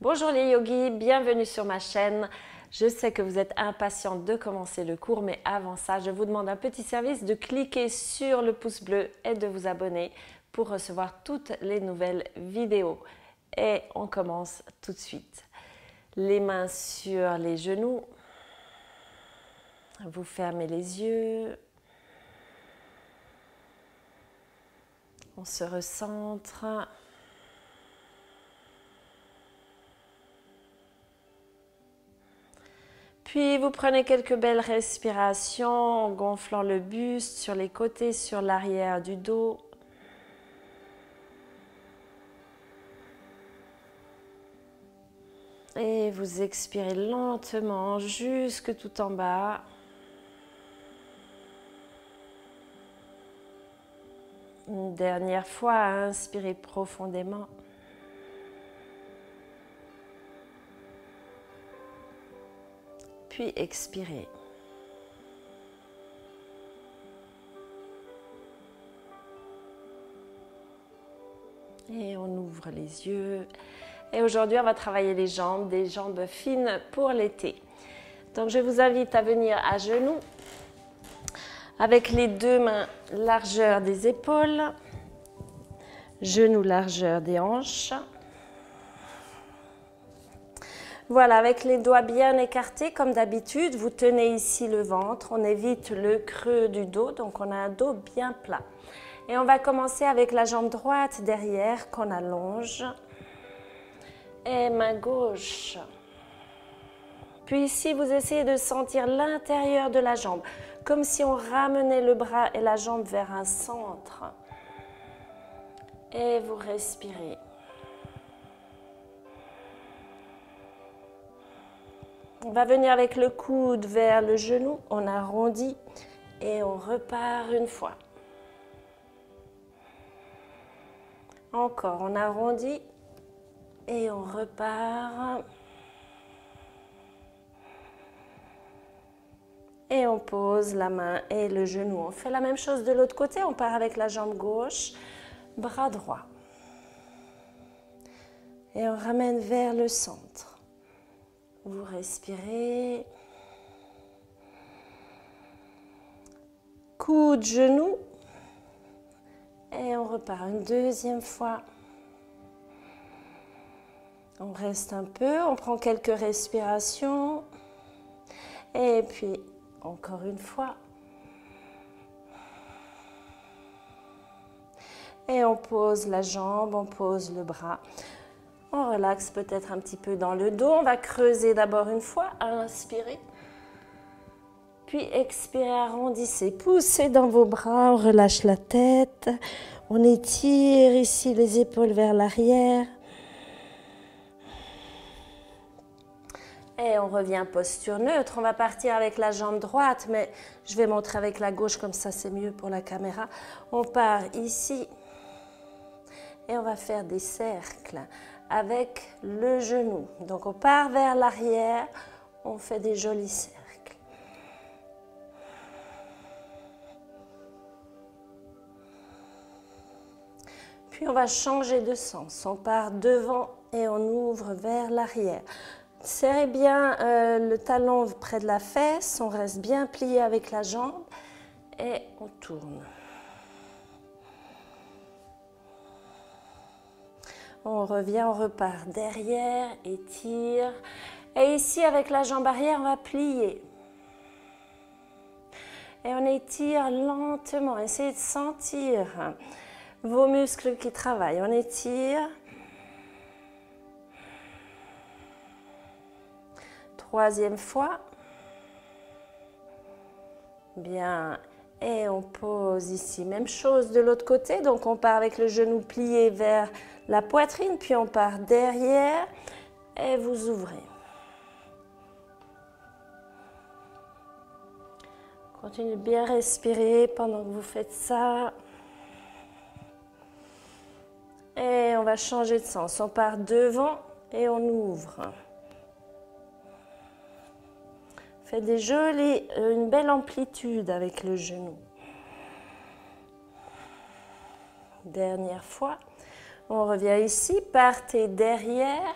Bonjour les yogis, bienvenue sur ma chaîne. Je sais que vous êtes impatients de commencer le cours, mais avant ça, je vous demande un petit service de cliquer sur le pouce bleu et de vous abonner pour recevoir toutes les nouvelles vidéos. Et on commence tout de suite. Les mains sur les genoux. Vous fermez les yeux. On se recentre. Puis vous prenez quelques belles respirations en gonflant le buste sur les côtés, sur l'arrière du dos. Et vous expirez lentement jusque tout en bas. Une dernière fois, inspirez profondément. Puis expirez. Et on ouvre les yeux. Et aujourd'hui, on va travailler les jambes, des jambes fines pour l'été. Donc, je vous invite à venir à genoux, avec les deux mains largeur des épaules, genoux largeur des hanches. Voilà, avec les doigts bien écartés comme d'habitude, vous tenez ici le ventre, on évite le creux du dos, donc on a un dos bien plat. Et on va commencer avec la jambe droite derrière qu'on allonge et main gauche. Puis ici, vous essayez de sentir l'intérieur de la jambe, comme si on ramenait le bras et la jambe vers un centre. Et vous respirez. On va venir avec le coude vers le genou, on arrondit et on repart une fois. Encore, on arrondit et on repart. Et on pose la main et le genou. On fait la même chose de l'autre côté, on part avec la jambe gauche, bras droit. Et on ramène vers le centre. Vous respirez. Coude, genou. Et on repart une deuxième fois. On reste un peu, on prend quelques respirations. Et puis, encore une fois. Et on pose la jambe, on pose le bras. On relaxe peut-être un petit peu dans le dos. On va creuser d'abord une fois. Inspirez. Puis expirez, arrondissez. Poussez dans vos bras, on relâche la tête. On étire ici les épaules vers l'arrière. Et on revient posture neutre. On va partir avec la jambe droite, mais je vais montrer avec la gauche, comme ça c'est mieux pour la caméra. On part ici. Et on va faire des cercles avec le genou. Donc on part vers l'arrière, on fait des jolis cercles. Puis on va changer de sens. On part devant et on ouvre vers l'arrière. Serrez bien le talon près de la fesse, on reste bien plié avec la jambe et on tourne. On revient, on repart derrière, étire. Et ici, avec la jambe arrière, on va plier. Et on étire lentement. Essayez de sentir vos muscles qui travaillent. On étire. Troisième fois. Bien. Et on pose ici. Même chose de l'autre côté. Donc, on part avec le genou plié vers la poitrine, puis on part derrière et vous ouvrez. Continuez de bien respirer pendant que vous faites ça. Et on va changer de sens. On part devant et on ouvre. Faites une belle amplitude avec le genou. Dernière fois. On revient ici, partez derrière,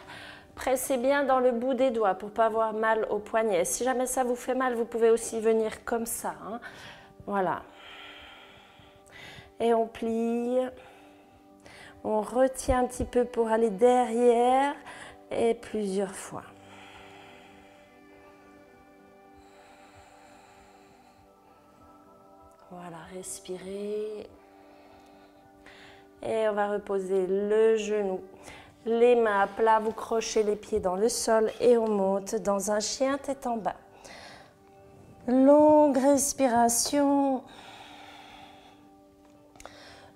Pressez bien dans le bout des doigts pour ne pas avoir mal au poignet. Si jamais ça vous fait mal, vous pouvez aussi venir comme ça. Hein. Voilà. Et on plie. On retient un petit peu pour aller derrière et plusieurs fois. Voilà, respirez. Et on va reposer le genou. Les mains à plat, vous crochez les pieds dans le sol et on monte dans un chien tête en bas. Longue respiration.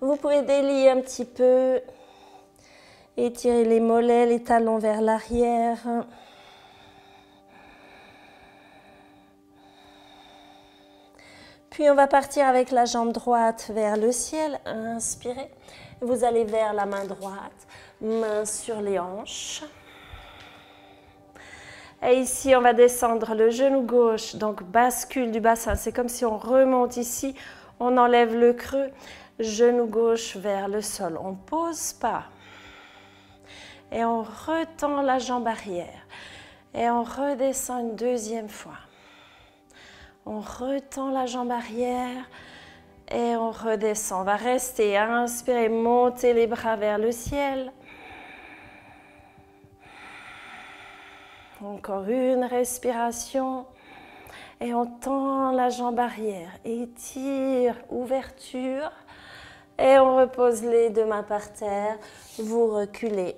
Vous pouvez délier un petit peu. Étirez les mollets, les talons vers l'arrière. Puis on va partir avec la jambe droite vers le ciel. Inspirez. Vous allez vers la main droite, main sur les hanches. Et ici, on va descendre le genou gauche, donc bascule du bassin. C'est comme si on remonte ici, on enlève le creux, genou gauche vers le sol. On ne pose pas. Et on retend la jambe arrière. Et on redescend une deuxième fois. On retend la jambe arrière et on redescend. On va rester, inspirez, montez les bras vers le ciel. Encore une respiration et on tend la jambe arrière. Étire, ouverture et on repose les deux mains par terre. Vous reculez.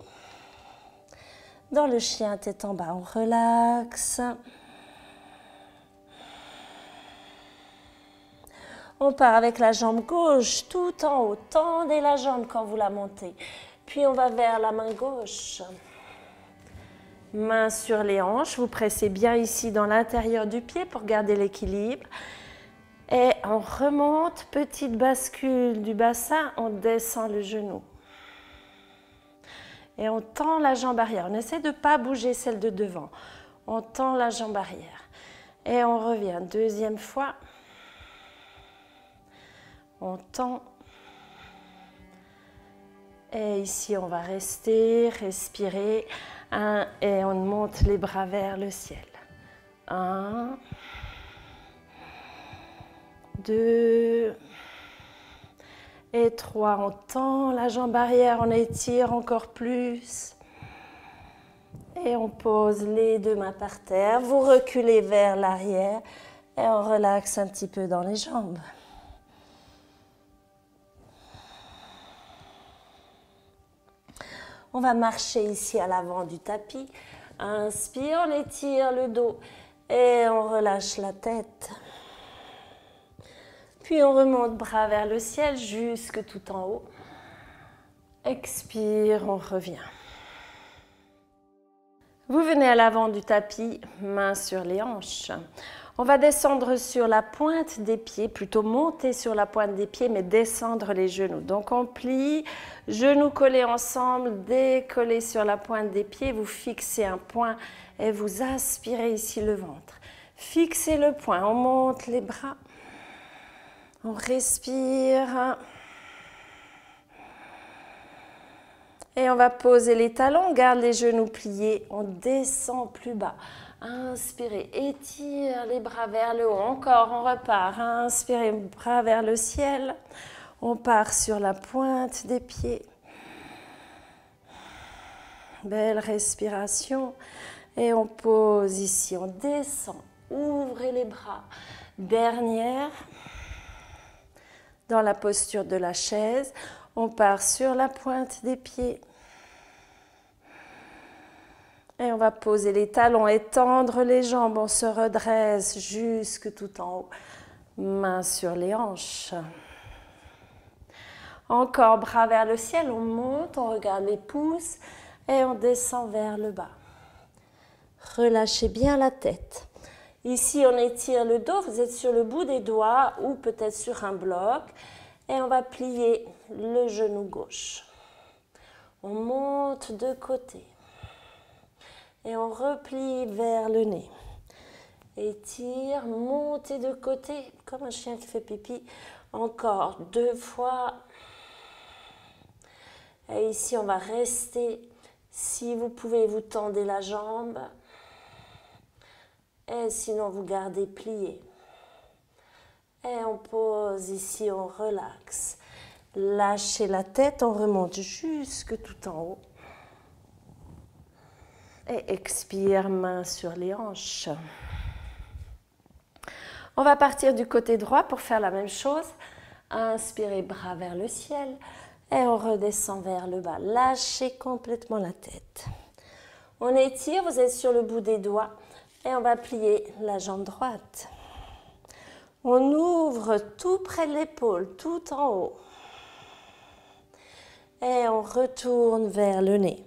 Dans le chien tête en bas, on relaxe. On part avec la jambe gauche tout en haut. Tendez la jambe quand vous la montez. Puis on va vers la main gauche. Main sur les hanches. Vous pressez bien ici dans l'intérieur du pied pour garder l'équilibre. Et on remonte. Petite bascule du bassin. On descend le genou. Et on tend la jambe arrière. On essaie de ne pas bouger celle de devant. On tend la jambe arrière. Et on revient. Deuxième fois. On tend. Et ici, on va rester, respirer. 1, et on monte les bras vers le ciel. 1, 2, et 3. On tend la jambe arrière, on étire encore plus. Et on pose les deux mains par terre. Vous reculez vers l'arrière et on relaxe un petit peu dans les jambes. On va marcher ici à l'avant du tapis. Inspire, on étire le dos et on relâche la tête. Puis on remonte bras vers le ciel jusque tout en haut. Expire, on revient. Vous venez à l'avant du tapis, mains sur les hanches. On va descendre sur la pointe des pieds, plutôt monter sur la pointe des pieds, mais descendre les genoux. Donc on plie, genoux collés ensemble, décollés sur la pointe des pieds. Vous fixez un point et vous aspirez ici le ventre. Fixez le point, on monte les bras. On respire. Et on va poser les talons, on garde les genoux pliés, on descend plus bas. Inspirez, étire les bras vers le haut. Encore, on repart. Inspirez, bras vers le ciel. On part sur la pointe des pieds. Belle respiration. Et on pose ici, on descend. Ouvrez les bras. Dernière. Dans la posture de la chaise, on part sur la pointe des pieds. Et on va poser les talons, étendre les jambes, on se redresse jusque tout en haut. Mains sur les hanches. Encore bras vers le ciel, on monte, on regarde les pouces et on descend vers le bas. Relâchez bien la tête. Ici, on étire le dos, vous êtes sur le bout des doigts ou peut-être sur un bloc. Et on va plier le genou gauche. On monte de côté. Et on replie vers le nez. Étire, montez de côté, comme un chien qui fait pipi. Encore 2 fois. Et ici, on va rester Si vous pouvez, vous tendez la jambe. Et sinon, vous gardez plié. Et on pose ici, on relaxe. Lâchez la tête, on remonte jusque tout en haut. Et expire, main sur les hanches. On va partir du côté droit pour faire la même chose. Inspirez, bras vers le ciel. Et on redescend vers le bas. Lâchez complètement la tête. On étire, vous êtes sur le bout des doigts. Et on va plier la jambe droite. On ouvre tout près de l'épaule, tout en haut. Et on retourne vers le nez.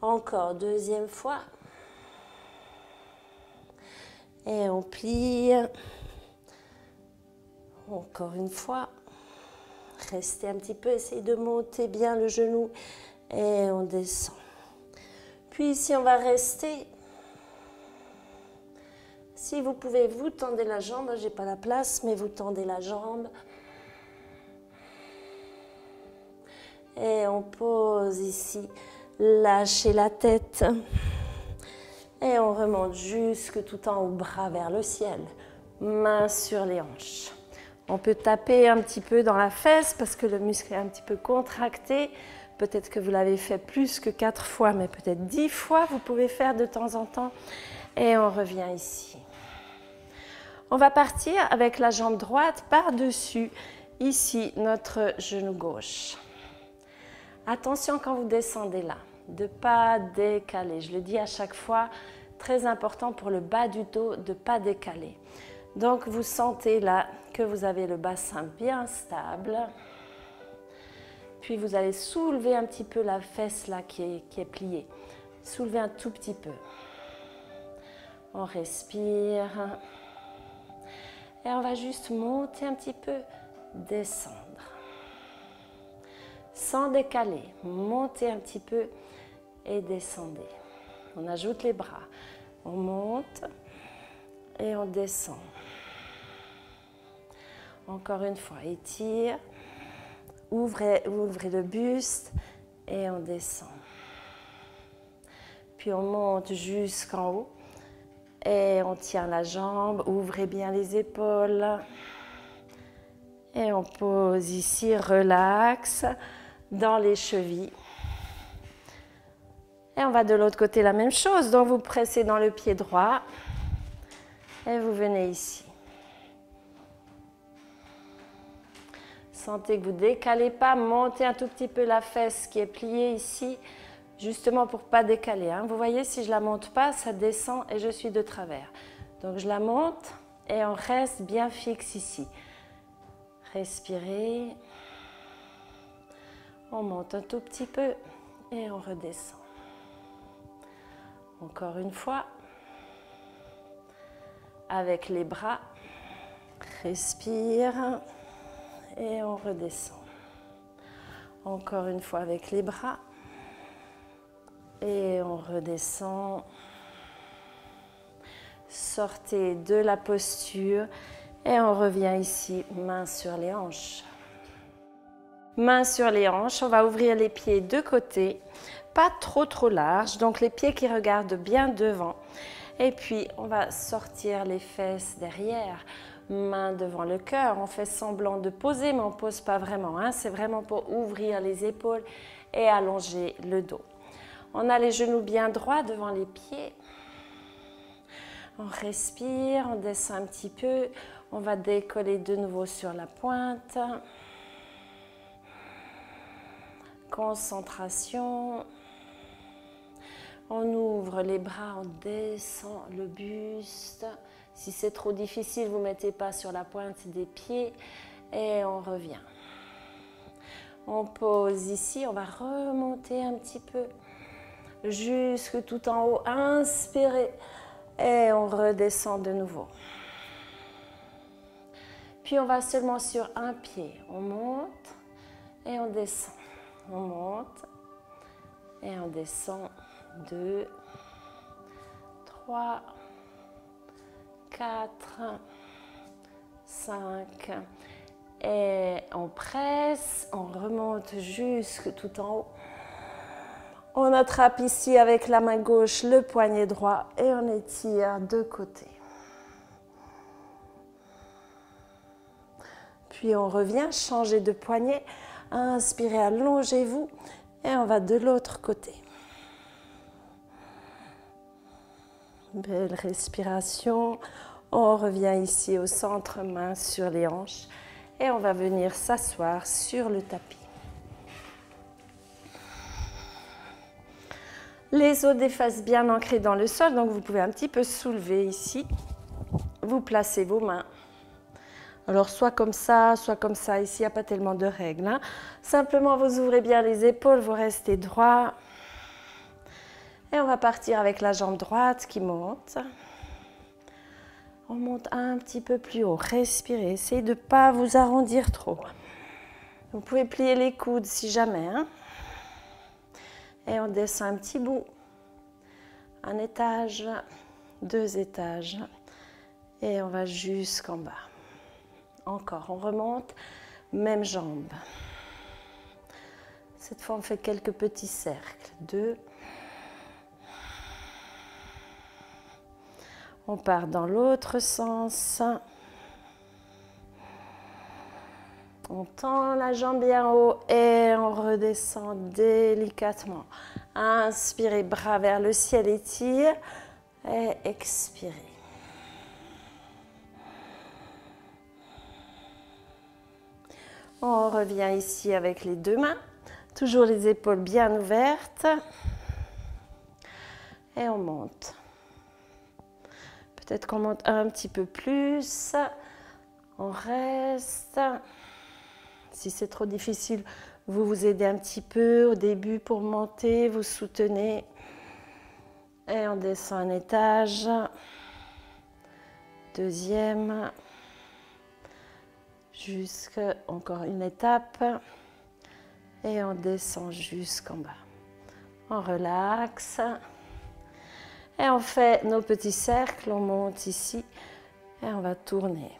Encore, deuxième fois. Et on plie. Encore une fois. Restez un petit peu, essayez de monter bien le genou. Et on descend. Puis ici, on va rester. Si vous pouvez, vous tendez la jambe. Je n'ai pas la place, mais vous tendez la jambe. Et on pose ici. Lâchez la tête. Et on remonte jusque tout en haut, bras vers le ciel. Mains sur les hanches. On peut taper un petit peu dans la fesse parce que le muscle est un petit peu contracté. Peut-être que vous l'avez fait plus que 4 fois, mais peut-être 10 fois. Vous pouvez faire de temps en temps. Et on revient ici. On va partir avec la jambe droite par-dessus, ici, notre genou gauche. Attention quand vous descendez là, de ne pas décaler. Je le dis à chaque fois, très important pour le bas du dos de ne pas décaler. Donc vous sentez là que vous avez le bassin bien stable. Puis vous allez soulever un petit peu la fesse là qui est pliée. Soulevez un tout petit peu. On respire. Et on va juste monter un petit peu, descendre. Sans décaler, montez un petit peu et descendez. On ajoute les bras. On monte et on descend. Encore une fois, étire. Ouvrez le buste et on descend. Puis on monte jusqu'en haut. Et on tient la jambe, ouvrez bien les épaules. Et on pose ici, relax, dans les chevilles. Et on va de l'autre côté la même chose. Donc vous pressez dans le pied droit. Et vous venez ici. Sentez que vous ne décalez pas, montez un tout petit peu la fesse qui est pliée ici. Justement pour ne pas décaler. Hein. Vous voyez, si je ne la monte pas, ça descend et je suis de travers. Donc je la monte et on reste bien fixe ici. Respirez. On monte un tout petit peu et on redescend. Encore une fois. Avec les bras. Respire et on redescend. Encore une fois avec les bras. Et on redescend. Sortez de la posture et on revient ici, mains sur les hanches. Mains sur les hanches, on va ouvrir les pieds de côté, pas trop large, donc les pieds qui regardent bien devant. Et puis on va sortir les fesses derrière, mains devant le cœur. On fait semblant de poser, mais on ne pose pas vraiment. Hein. C'est vraiment pour ouvrir les épaules et allonger le dos. On a les genoux bien droits devant les pieds. On respire, on descend un petit peu. On va décoller de nouveau sur la pointe. Concentration. On ouvre les bras, on descend le buste. Si c'est trop difficile, vous ne mettez pas sur la pointe des pieds. Et on revient. On pose ici, on va remonter un petit peu. Jusque tout en haut, inspirez et on redescend de nouveau. Puis on va seulement sur un pied. On monte et on descend. On monte et on descend. 2, 3, 4, 5. Et on presse, on remonte jusque tout en haut. On attrape ici avec la main gauche le poignet droit et on étire de côté. Puis on revient, changer de poignet. Inspirez, allongez-vous et on va de l'autre côté. Belle respiration. On revient ici au centre, main sur les hanches et on va venir s'asseoir sur le tapis. Les os des fesses bien ancrés dans le sol, donc vous pouvez un petit peu soulever ici. Vous placez vos mains. Alors soit comme ça, ici il n'y a pas tellement de règles. Hein. Simplement vous ouvrez bien les épaules, vous restez droit. Et on va partir avec la jambe droite qui monte. On monte un petit peu plus haut, respirez, essayez de ne pas vous arrondir trop. Vous pouvez plier les coudes si jamais. Hein. Et on descend un petit bout. Un étage, 2 étages. Et on va jusqu'en bas. Encore, on remonte, même jambe. Cette fois, on fait quelques petits cercles. 2. On part dans l'autre sens. On tend la jambe bien haut et on redescend délicatement. Inspirez, bras vers le ciel, étire. Et expirez. On revient ici avec les 2 mains, toujours les épaules bien ouvertes. Et on monte. Peut-être qu'on monte un petit peu plus. On reste. Si c'est trop difficile, vous vous aidez un petit peu au début pour monter, vous soutenez. Et on descend un étage. 2e. Jusqu'à encore une étape et on descend jusqu'en bas. On relaxe et on fait nos petits cercles, on monte ici et on va tourner.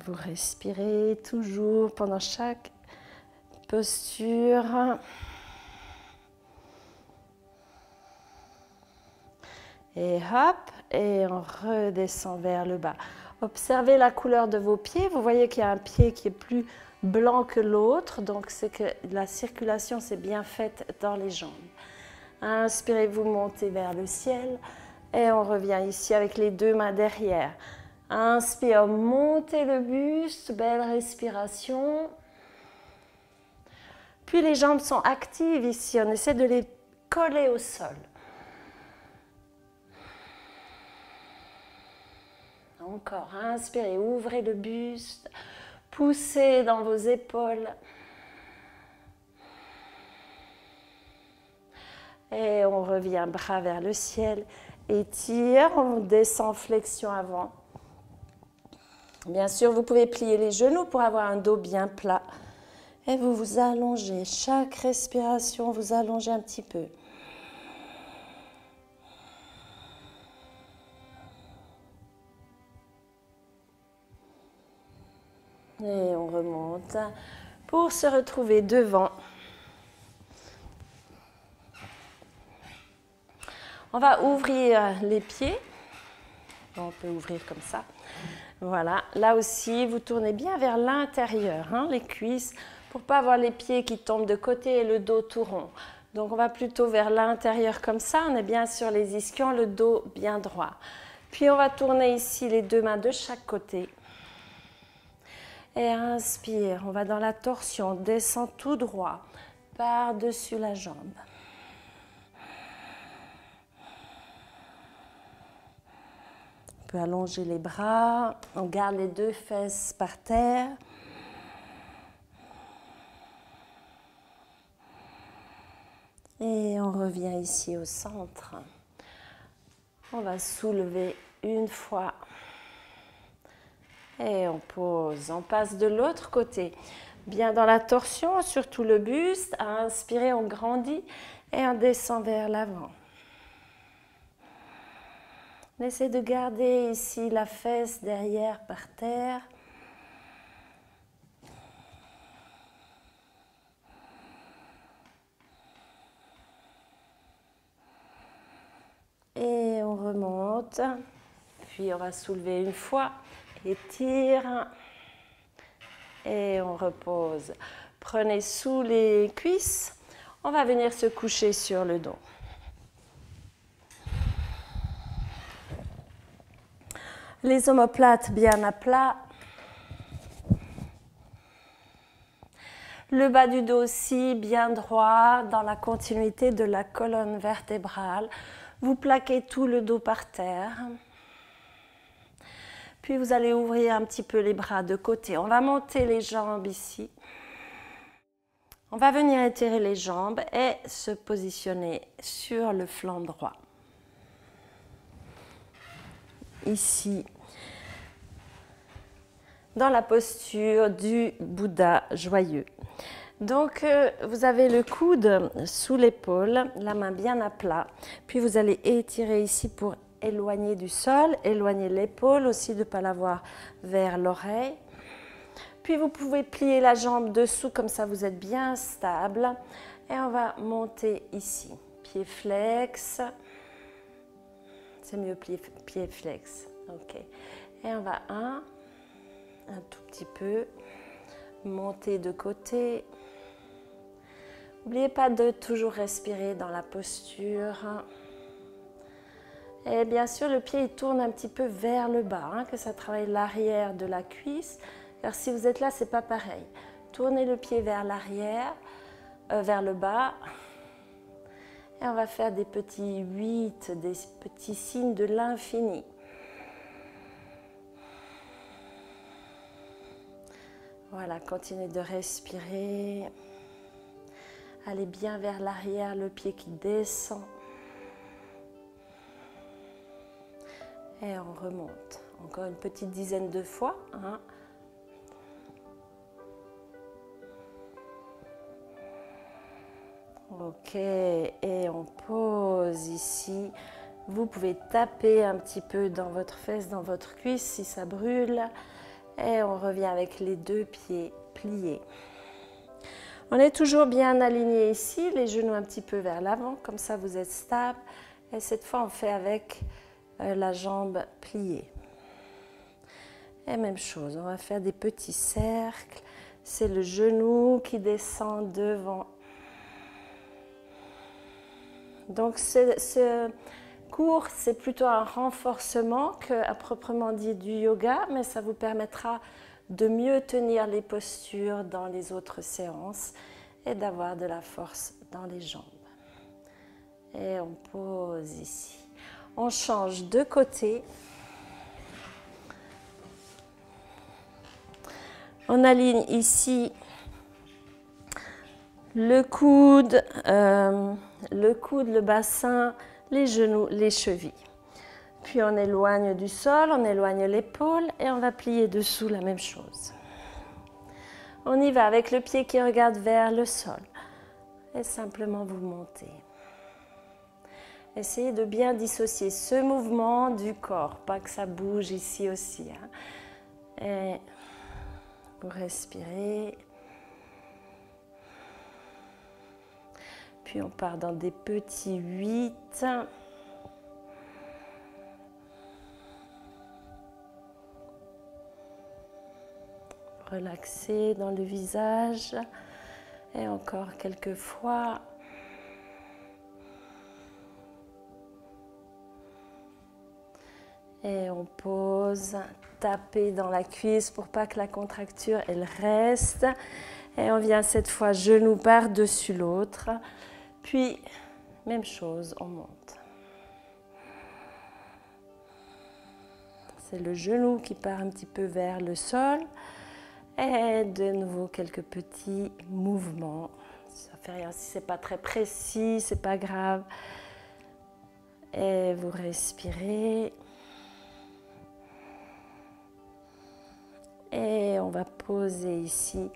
Vous respirez toujours pendant chaque posture. Et hop, et on redescend vers le bas. Observez la couleur de vos pieds. Vous voyez qu'il y a un pied qui est plus blanc que l'autre. Donc, c'est que la circulation s'est bien faite dans les jambes. Inspirez, vous montez vers le ciel. Et on revient ici avec les 2 mains derrière. Inspire, montez le buste. Belle respiration. Puis, les jambes sont actives ici. On essaie de les coller au sol. Encore, inspirez, ouvrez le buste, poussez dans vos épaules. Et on revient, bras vers le ciel, étire, on descend, flexion avant. Bien sûr, vous pouvez plier les genoux pour avoir un dos bien plat. Et vous vous allongez, chaque respiration, vous allongez un petit peu. Et on remonte pour se retrouver devant. On va ouvrir les pieds. On peut ouvrir comme ça. Voilà. Là aussi, vous tournez bien vers l'intérieur, hein, les cuisses, pour ne pas avoir les pieds qui tombent de côté et le dos tout rond. Donc, on va plutôt vers l'intérieur comme ça. On est bien sur les ischions, le dos bien droit. Puis, on va tourner ici les 2 mains de chaque côté. Et inspire, on va dans la torsion, descend tout droit, par-dessus la jambe. On peut allonger les bras, on garde les 2 fesses par terre. Et on revient ici au centre. On va soulever une fois. Et on pose, on passe de l'autre côté. Bien dans la torsion, surtout le buste. Inspirez, on grandit et on descend vers l'avant. On essaie de garder ici la fesse derrière par terre. Et on remonte. Puis on va soulever une fois, étire. Et on repose. Prenez sous les cuisses. On va venir se coucher sur le dos. Les omoplates bien à plat. Le bas du dos aussi bien droit dans la continuité de la colonne vertébrale. Vous plaquez tout le dos par terre. Puis vous allez ouvrir un petit peu les bras de côté. On va monter les jambes ici. On va venir étirer les jambes et se positionner sur le flanc droit. Ici, dans la posture du Bouddha joyeux. Donc, vous avez le coude sous l'épaule, la main bien à plat. Puis vous allez étirer ici pour éloigner du sol, éloigner l'épaule aussi de ne pas l'avoir vers l'oreille. Puis vous pouvez plier la jambe dessous, comme ça vous êtes bien stable. Et on va monter ici. Pied flex. C'est mieux pied flex. Ok. Et on va un tout petit peu. Monter de côté. N'oubliez pas de toujours respirer dans la posture. Et bien sûr, le pied il tourne un petit peu vers le bas, que ça travaille l'arrière de la cuisse. Car si vous êtes là, c'est pas pareil. Tournez le pied vers l'arrière, vers le bas. Et on va faire des petits 8, des petits signes de l'infini. Voilà, continuez de respirer. Allez bien vers l'arrière, le pied qui descend. Et on remonte. Encore une petite dizaine de fois. Ok, et on pose ici. Vous pouvez taper un petit peu dans votre fesse, dans votre cuisse si ça brûle. Et on revient avec les deux pieds pliés. On est toujours bien aligné ici, les genoux un petit peu vers l'avant, comme ça vous êtes stable. Et cette fois, on fait avec la jambe pliée. Et même chose, on va faire des petits cercles. C'est le genou qui descend devant. Donc ce cours, c'est plutôt un renforcement qu'à proprement dit du yoga, mais ça vous permettra de mieux tenir les postures dans les autres séances et d'avoir de la force dans les jambes. Et on pose ici. On change de côté. On aligne ici le coude, le bassin, les genoux, les chevilles. Puis on éloigne du sol, on éloigne l'épaule et on va plier dessous la même chose. On y va avec le pied qui regarde vers le sol et simplement vous montez. Essayez de bien dissocier ce mouvement du corps, pas que ça bouge ici aussi. Et vous respirez. Puis on part dans des petits 8. Relaxez dans le visage. Et encore quelques fois. Et on pose, tapez dans la cuisse pour pas que la contracture elle reste. Et on vient cette fois genou par-dessus l'autre. Puis, même chose, on monte. C'est le genou qui part un petit peu vers le sol. Et de nouveau quelques petits mouvements. Ça fait rien si c'est pas très précis, c'est pas grave. Et vous respirez. Et on va poser ici.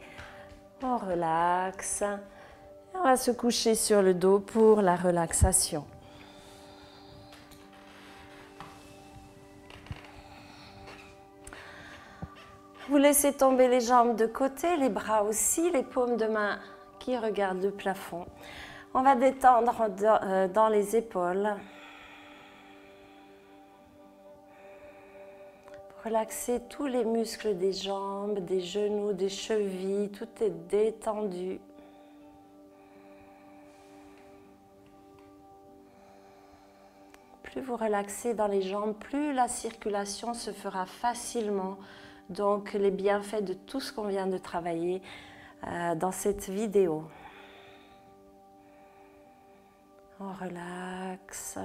On relaxe. Et on va se coucher sur le dos pour la relaxation. Vous laissez tomber les jambes de côté, les bras aussi, les paumes de main qui regardent le plafond. On va détendre dans les épaules. Relaxez tous les muscles des jambes, des genoux, des chevilles, tout est détendu. Plus vous relaxez dans les jambes, plus la circulation se fera facilement. Donc les bienfaits de tout ce qu'on vient de travailler dans cette vidéo. On relaxe.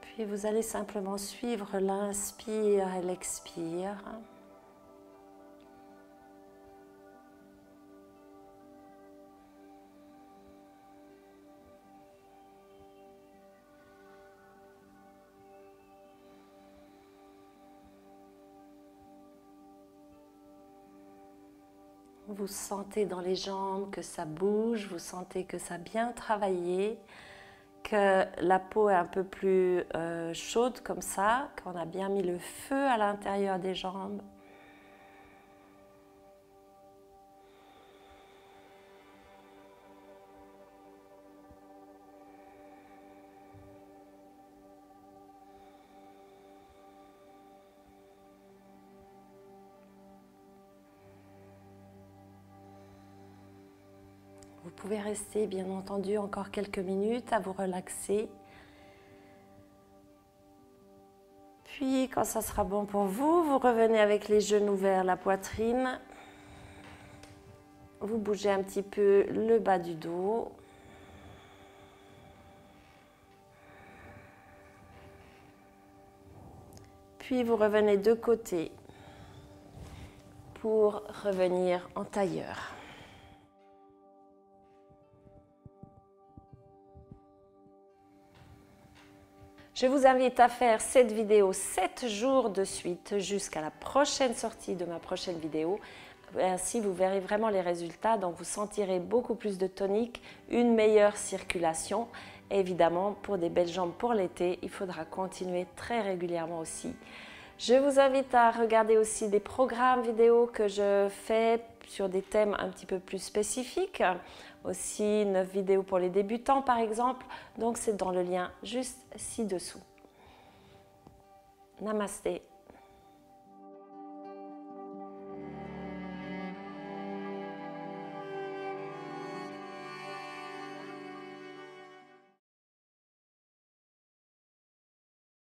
Puis vous allez simplement suivre l'inspire et l'expire. Vous sentez dans les jambes que ça bouge, vous sentez que ça a bien travaillé, que la peau est un peu plus chaude comme ça, qu'on a bien mis le feu à l'intérieur des jambes. Vous pouvez rester, bien entendu, encore quelques minutes à vous relaxer. Puis, quand ça sera bon pour vous, vous revenez avec les genoux vers la poitrine. Vous bougez un petit peu le bas du dos. Puis, vous revenez de côté pour revenir en tailleur. Je vous invite à faire cette vidéo 7 jours de suite jusqu'à la prochaine sortie de ma prochaine vidéo. Ainsi, vous verrez vraiment les résultats. Donc, vous sentirez beaucoup plus de tonique, une meilleure circulation. Et évidemment, pour des belles jambes pour l'été, il faudra continuer très régulièrement aussi. Je vous invite à regarder aussi des programmes vidéo que je fais sur des thèmes un petit peu plus spécifiques. Aussi 9 vidéos pour les débutants par exemple. Donc c'est dans le lien juste ci-dessous. Namasté.